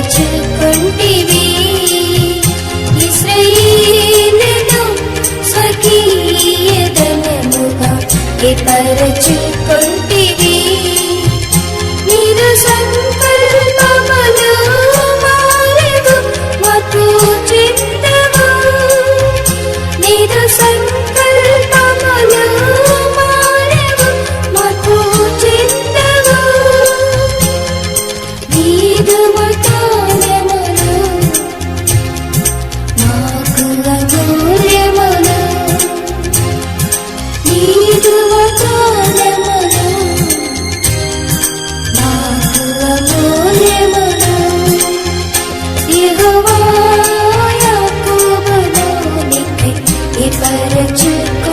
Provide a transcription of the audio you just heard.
ఏర్పరచుకొంటివి ఇశ్రాయేలును స్వకీయ ధనముగా ఏర్పరచుకొంటివి నీదు సంకల్పములు మారెవు మాకు చింతవు నీదు సంకల్పములు మారెవు మాకు చింతవు నీదు వాగ్దానములు మాకు అమూల్యములు నీదు వాగ్దానములు మాకు అమూల్యములు యెహోవా యాకోబును నీకై ఏర్పరచుకొంటివి